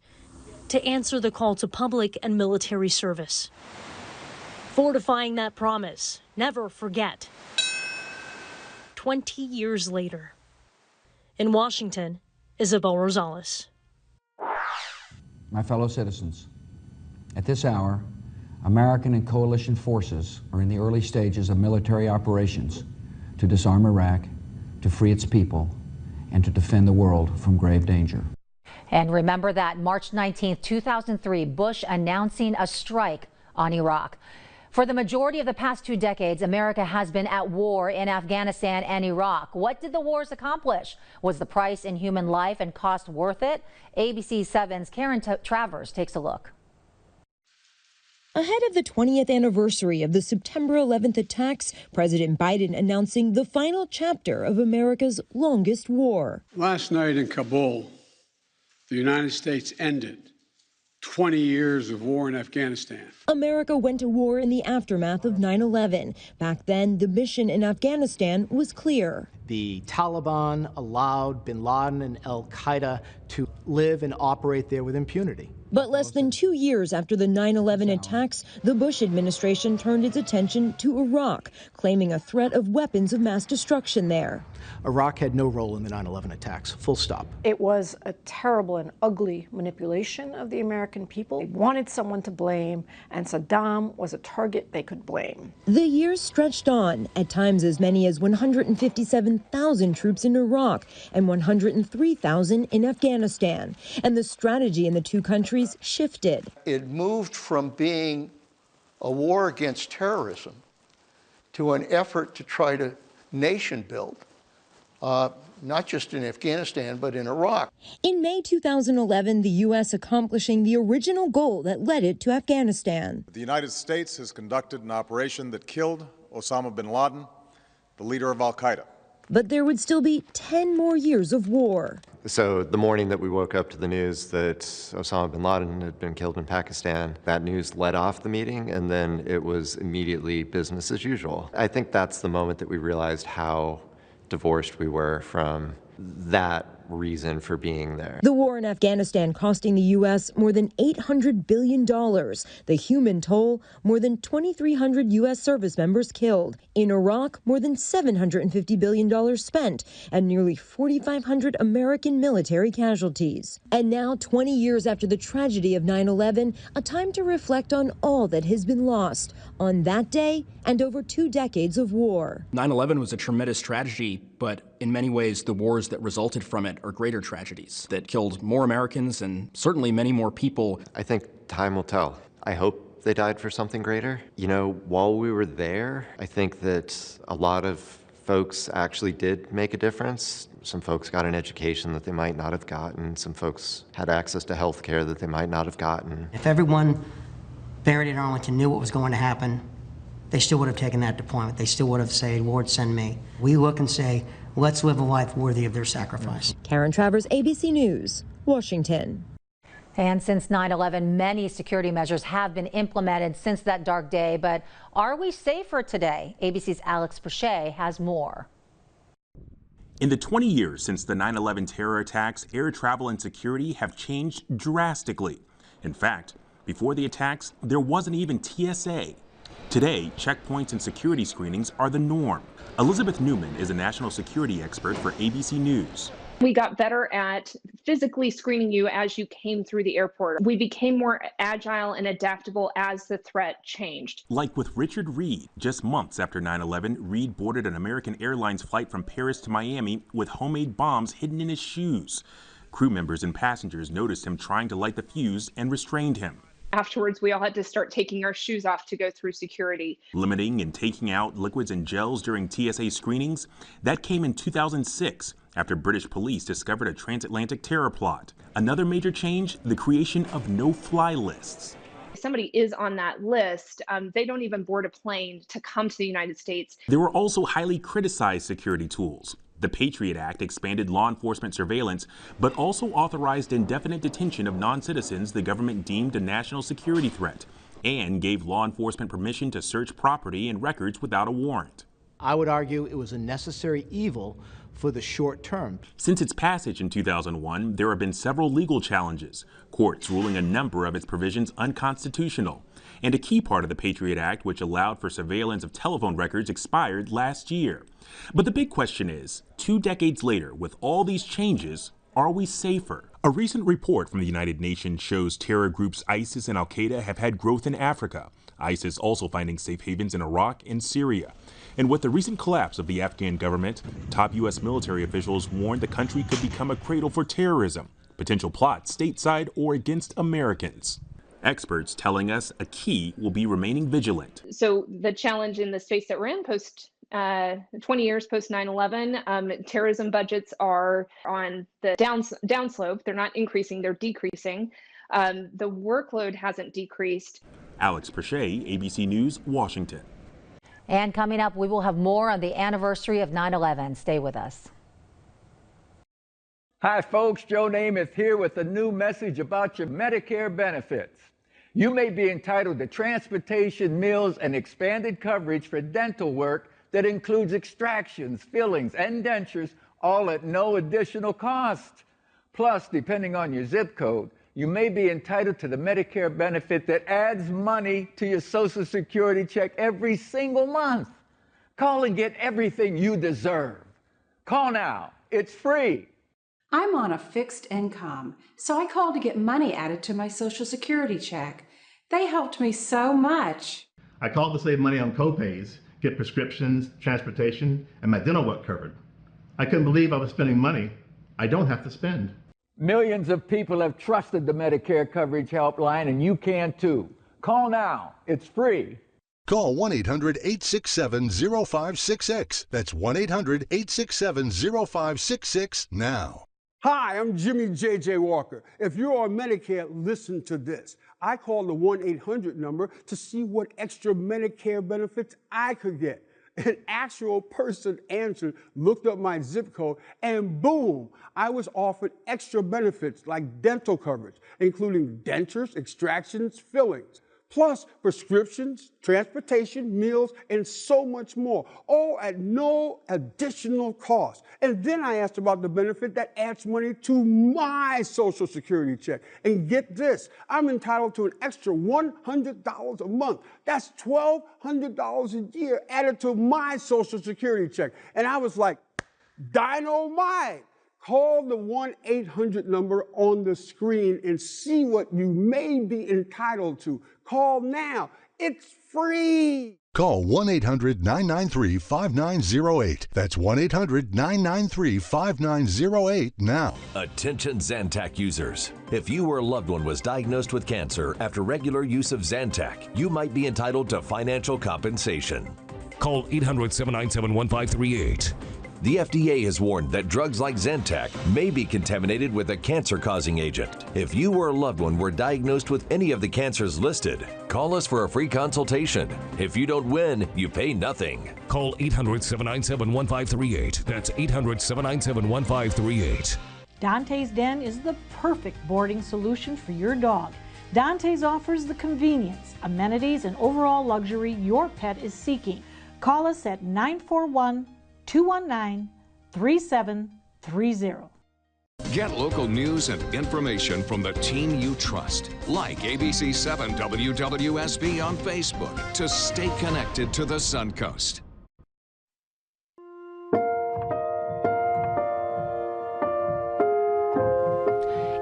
to answer the call to public and military service. Fortifying that promise, never forget. 20 years later. In Washington, Isabel Rosales. My fellow citizens, at this hour, American and coalition forces are in the early stages of military operations to disarm Iraq, to free its people, and to defend the world from grave danger. And remember that March 19, 2003, Bush announcing a strike on Iraq. For the majority of the past 2 decades, America has been at war in Afghanistan and Iraq. What did the wars accomplish? Was the price in human life and cost worth it? ABC7's Karen Travers takes a look. Ahead of the 20th anniversary of the September 11th attacks, President Biden announcing the final chapter of America's longest war. Last night in Kabul, the United States ended 20 years of war in Afghanistan. America went to war in the aftermath of 9/11. Back then, the mission in Afghanistan was clear. The Taliban allowed bin Laden and al-Qaeda to live and operate there with impunity. But less than 2 years after the 9/11 attacks, the Bush administration turned its attention to Iraq, claiming a threat of weapons of mass destruction there. Iraq had no role in the 9/11 attacks, full stop. It was a terrible and ugly manipulation of the American people. They wanted someone to blame, and Saddam was a target they could blame. The years stretched on, at times as many as 157,000 troops in Iraq and 103,000 in Afghanistan. And the strategy in the two countries shifted. It moved from being a war against terrorism to an effort to try to nation build. Not just in Afghanistan, but in Iraq. In May 2011, the U.S. accomplishing the original goal that led it to Afghanistan. The United States has conducted an operation that killed Osama bin Laden, the leader of al-Qaeda. But there would still be 10 more years of war. So the morning that we woke up to the news that Osama bin Laden had been killed in Pakistan, that news led off the meeting, and then it was immediately business as usual. I think that's the moment that we realized how divorced we were from that reason for being there. The war in Afghanistan costing the U.S. more than $800 billion. The human toll, more than 2,300 U.S. service members killed. In Iraq, more than $750 billion spent, and nearly 4,500 American military casualties. And now, 20 years after the tragedy of 9/11, a time to reflect on all that has been lost on that day and over 2 decades of war. 9/11 was a tremendous tragedy, but in many ways, the wars that resulted from it are greater tragedies that killed more Americans and certainly many more people. I think time will tell. I hope they died for something greater. You know, while we were there, I think that a lot of folks actually did make a difference. Some folks got an education that they might not have gotten. Some folks had access to health care that they might not have gotten. If everyone buried in Arlington knew what was going to happen, they still would have taken that deployment. They still would have said, Lord, send me. We look and say, let's live a life worthy of their sacrifice. Karen Travers, ABC News, Washington. And since 9/11, many security measures have been implemented since that dark day. But are we safer today? ABC's Alex Boucher has more. In the 20 years since the 9/11 terror attacks, air travel and security have changed drastically. In fact, before the attacks, there wasn't even TSA. Today, checkpoints and security screenings are the norm. Elizabeth Newman is a national security expert for ABC News. We got better at physically screening you as you came through the airport. We became more agile and adaptable as the threat changed. Like with Richard Reed, just months after 9/11, Reed boarded an American Airlines flight from Paris to Miami with homemade bombs hidden in his shoes. Crew members and passengers noticed him trying to light the fuse and restrained him. Afterwards, we all had to start taking our shoes off to go through security. Limiting and taking out liquids and gels during TSA screenings, that came in 2006 after British police discovered a transatlantic terror plot. Another major change, the creation of no-fly lists. If somebody is on that list, they don't even board a plane to come to the United States. There were also highly criticized security tools. The Patriot Act expanded law enforcement surveillance, but also authorized indefinite detention of non-citizens the government deemed a national security threat, and gave law enforcement permission to search property and records without a warrant. I would argue it was a necessary evil for the short term. Since its passage in 2001, there have been several legal challenges, courts ruling a number of its provisions unconstitutional. And a key part of the Patriot Act, which allowed for surveillance of telephone records, expired last year. But the big question is, 2 decades later, with all these changes, Are we safer? A recent report from the United Nations shows terror groups ISIS and Al-Qaeda have had growth in Africa. ISIS also finding safe havens in Iraq and Syria. And with the recent collapse of the Afghan government, top U.S. military officials warned the country could become a cradle for terrorism, potential plots stateside or against Americans. Experts telling us a key will be remaining vigilant. So the challenge in the space that we're in post 20 years post 9/11, terrorism budgets are on the downslope. They're not increasing, they're decreasing. The workload hasn't decreased. Alex Perche, ABC News, Washington. And coming up, we will have more on the anniversary of 9/11. Stay with us. Hi folks, Joe Namath here with a new message about your Medicare benefits. You may be entitled to transportation, meals, and expanded coverage for dental work that includes extractions, fillings, and dentures, all at no additional cost. Plus, depending on your zip code, you may be entitled to the Medicare benefit that adds money to your Social Security check every single month. Call and get everything you deserve. Call now. It's free. I'm on a fixed income, so I called to get money added to my Social Security check. They helped me so much. I called to save money on co-pays, get prescriptions, transportation, and my dental work covered. I couldn't believe I was spending money I don't have to spend. Millions of people have trusted the Medicare Coverage Helpline, and you can too. Call now. It's free. Call 1-800-867-0566. That's 1-800-867-0566 now. Hi, I'm Jimmy J.J. Walker. If you're on Medicare, listen to this. I called the 1-800 number to see what extra Medicare benefits I could get. An actual person answered, looked up my zip code, and boom, I was offered extra benefits like dental coverage, including dentures, extractions, fillings, plus prescriptions, transportation, meals, and so much more, all at no additional cost. And then I asked about the benefit that adds money to my Social Security check. And get this, I'm entitled to an extra $100 a month. That's $1,200 a year added to my Social Security check. And I was like, dynamite! Call the 1-800 number on the screen and see what you may be entitled to. Call now. It's free. Call 1-800-993-5908. That's 1-800-993-5908 now. Attention Zantac users. If you or a loved one was diagnosed with cancer after regular use of Zantac, you might be entitled to financial compensation. Call 800-797-1538. The FDA has warned that drugs like Zantac may be contaminated with a cancer-causing agent. If you or a loved one were diagnosed with any of the cancers listed, call us for a free consultation. If you don't win, you pay nothing. Call 800-797-1538. That's 800-797-1538. Dante's Den is the perfect boarding solution for your dog. Dante's offers the convenience, amenities, and overall luxury your pet is seeking. Call us at 941-219-3730. Get local news and information from the team you trust. Like ABC7 WWSB on Facebook to stay connected to the Suncoast.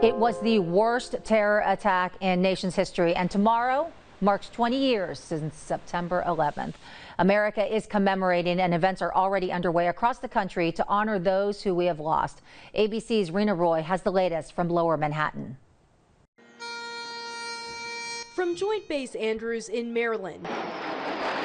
It was the worst terror attack in nation's history, and tomorrow marks 20 years since September 11th. America is commemorating, and events are already underway across the country to honor those who we have lost. ABC's Rena Roy has the latest from Lower Manhattan. From Joint Base Andrews in Maryland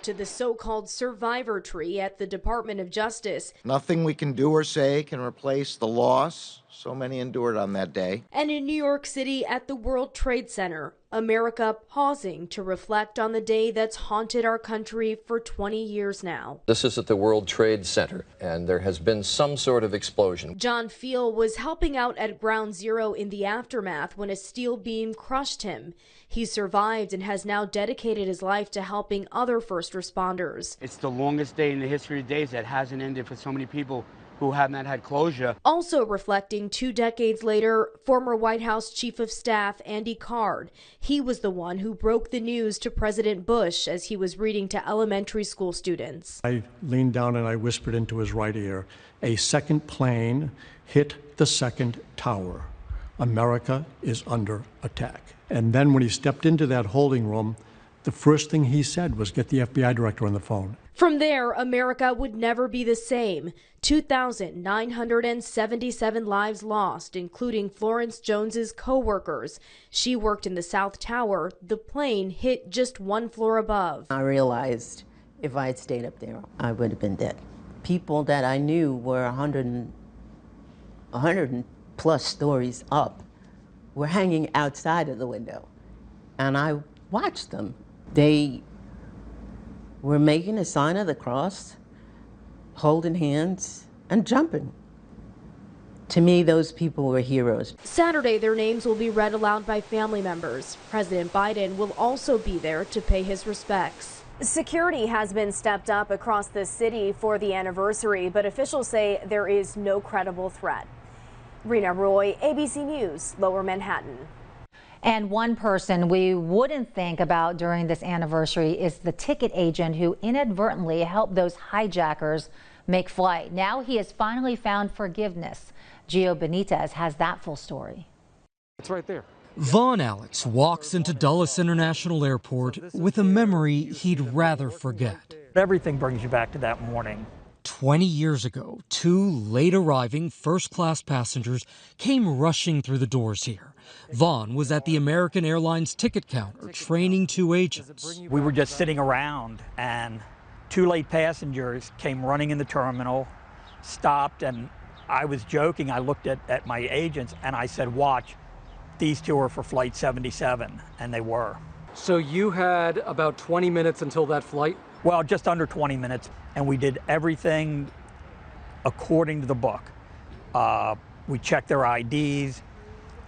to the so-called survivor tree at the Department of Justice. Nothing we can do or say can replace the loss so many endured on that day. And in New York City at the World Trade Center, America pausing to reflect on the day that's haunted our country for 20 years now. This is at the World Trade Center, and there has been some sort of explosion. John Feel was helping out at Ground Zero in the aftermath when a steel beam crushed him. He survived and has now dedicated his life to helping other first responders. It's the longest day in the history of days that hasn't ended for so many people who have not had closure. Also reflecting 2 decades later, former White House Chief of Staff Andy Card. He was the one who broke the news to President Bush as he was reading to elementary school students. I leaned down and I whispered into his right ear, "A second plane hit the second tower. America is under attack." And then when he stepped into that holding room, the first thing he said was, "Get the FBI director on the phone." From there, America would never be the same. 2,977 lives lost, including Florence Jones's co-workers. She worked in the South Tower. The plane hit just 1 floor above. I realized if I had stayed up there, I would have been dead. People that I knew were 100 plus stories up were hanging outside of the window, and I watched them. They were making a sign of the cross, holding hands, and jumping. To me, those people were heroes. Saturday, their names will be read aloud by family members. President Biden will also be there to pay his respects. Security has been stepped up across the city for the anniversary, but officials say there is no credible threat. Rena Roy, ABC News, Lower Manhattan. And one person we wouldn't think about during this anniversary is the ticket agent who inadvertently helped those hijackers make flight. Now he has finally found forgiveness. Gio Benitez has that full story. It's right there. Vaughn Alex walks into Dulles International Airport with a memory he'd rather forget. Everything brings you back to that morning. 20 years ago, 2 late-arriving first-class passengers came rushing through the doors here. Vaughn was at the American Airlines ticket counter training 2 agents. We were just sitting around, and 2 late passengers came running in the terminal, stopped, and I was joking. I looked at my agents, and I said, "Watch, these 2 are for Flight 77," and they were. So you had about 20 minutes until that flight? Well, just under 20 minutes, and we did everything according to the book. We checked their IDs.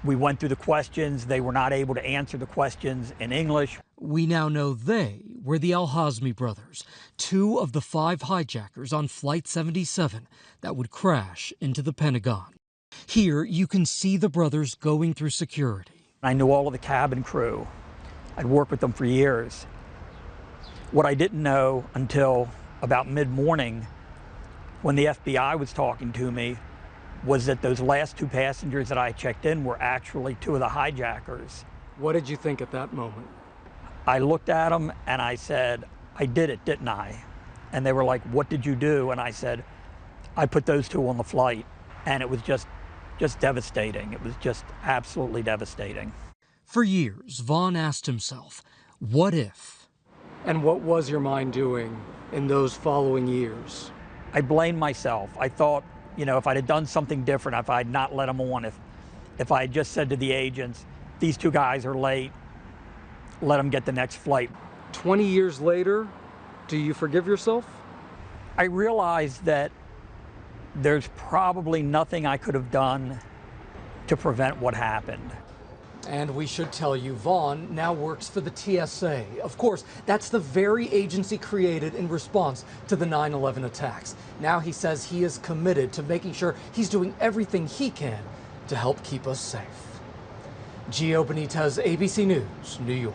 We went through the questions. They were not able to answer the questions in English. We now know they were the Al-Hazmi brothers, 2 of the 5 hijackers on Flight 77 that would crash into the Pentagon. Here you can see the brothers going through security. I knew all of the cabin crew. I'd worked with them for years. What I didn't know until about mid-morning when the FBI was talking to me was that those last 2 passengers that I checked in were actually 2 of the hijackers. What did you think at that moment? I looked at them and I said, I did it, didn't I? And they were like, what did you do? And I said, I put those 2 on the flight. And it was just devastating. It was just absolutely devastating. For years, Vaughn asked himself, what if? And what was your mind doing in those following years? I blamed myself. I thought, you know, if I'd have done something different, if I'd not let them on, if I had just said to the agents, these 2 guys are late, let them get the next flight. 20 years later, do you forgive yourself? I realized that there's probably nothing I could have done to prevent what happened. And we should tell you, Vaughn now works for the TSA. Of course, that's the very agency created in response to the 9/11 attacks. Now he says he is committed to making sure he's doing everything he can to help keep us safe. Gio Benitez, ABC News, New York.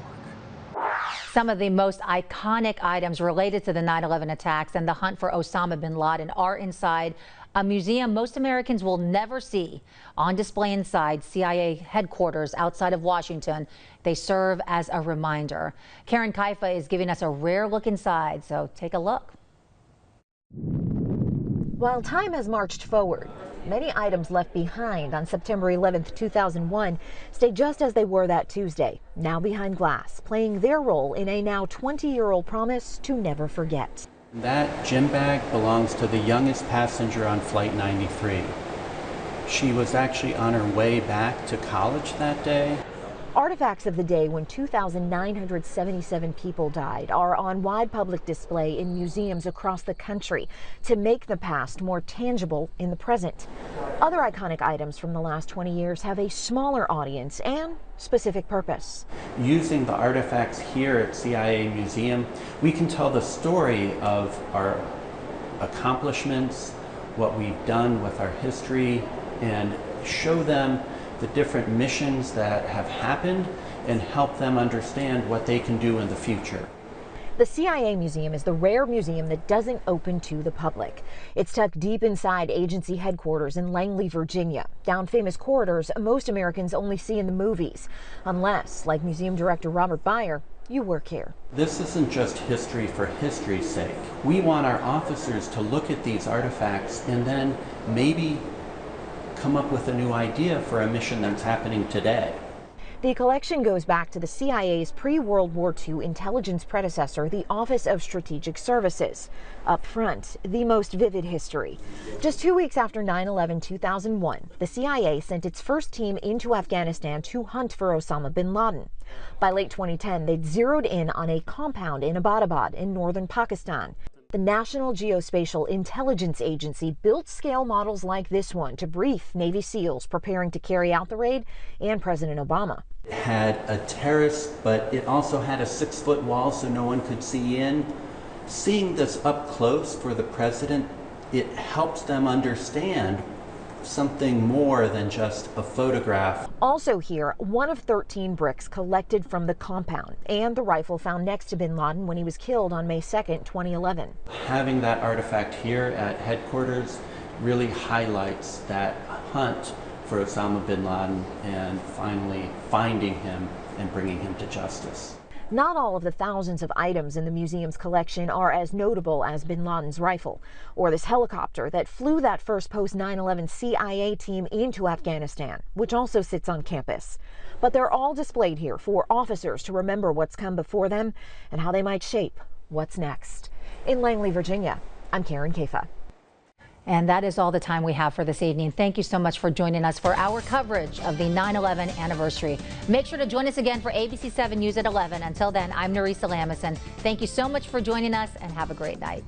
Some of the most iconic items related to the 9/11 attacks and the hunt for Osama bin Laden are inside a museum most Americans will never see. On display inside CIA headquarters outside of Washington, they serve as a reminder. Karen Kaifa is giving us a rare look inside, so take a look. While time has marched forward, many items left behind on September 11th, 2001 stay just as they were that Tuesday, now behind glass, playing their role in a now 20-year-old promise to never forget. That gym bag belongs to the youngest passenger on Flight 93. She was actually on her way back to college that day. Artifacts of the day when 2,977 people died are on wide public display in museums across the country to make the past more tangible in the present. Other iconic items from the last 20 years have a smaller audience and specific purpose. Using the artifacts here at CIA Museum, we can tell the story of our accomplishments, what we've done with our history and show them the different missions that have happened and help them understand what they can do in the future. The CIA Museum is the rare museum that doesn't open to the public. It's tucked deep inside agency headquarters in Langley, Virginia, down famous corridors most Americans only see in the movies, unless, like museum director Robert Beyer, you work here. This isn't just history for history's sake. We want our officers to look at these artifacts and then maybe come up with a new idea for a mission that's happening today. The collection goes back to the CIA's pre-World War II intelligence predecessor, the Office of Strategic Services. Up front, the most vivid history. Just 2 weeks after 9/11/2001, the CIA sent its first team into Afghanistan to hunt for Osama bin Laden. By late 2010, they'd zeroed in on a compound in Abbottabad in northern Pakistan. The National Geospatial Intelligence Agency built scale models like this one to brief Navy SEALs preparing to carry out the raid and President Obama. It had a terrace, but it also had a 6-foot wall so no one could see in. Seeing this up close for the president, it helps them understand something more than just a photograph. Also here, one of 13 bricks collected from the compound and the rifle found next to bin Laden when he was killed on May 2nd, 2011. Having that artifact here at headquarters really highlights that hunt for Osama bin Laden and finally finding him and bringing him to justice. Not all of the thousands of items in the museum's collection are as notable as bin Laden's rifle or this helicopter that flew that first post-9/11 CIA team into Afghanistan, which also sits on campus. But they're all displayed here for officers to remember what's come before them and how they might shape what's next. In Langley, Virginia, I'm Karen Kafa. And that is all the time we have for this evening. Thank you so much for joining us for our coverage of the 9/11 anniversary. Make sure to join us again for ABC7 News at 11. Until then, I'm Nerissa Lamison. Thank you so much for joining us and have a great night.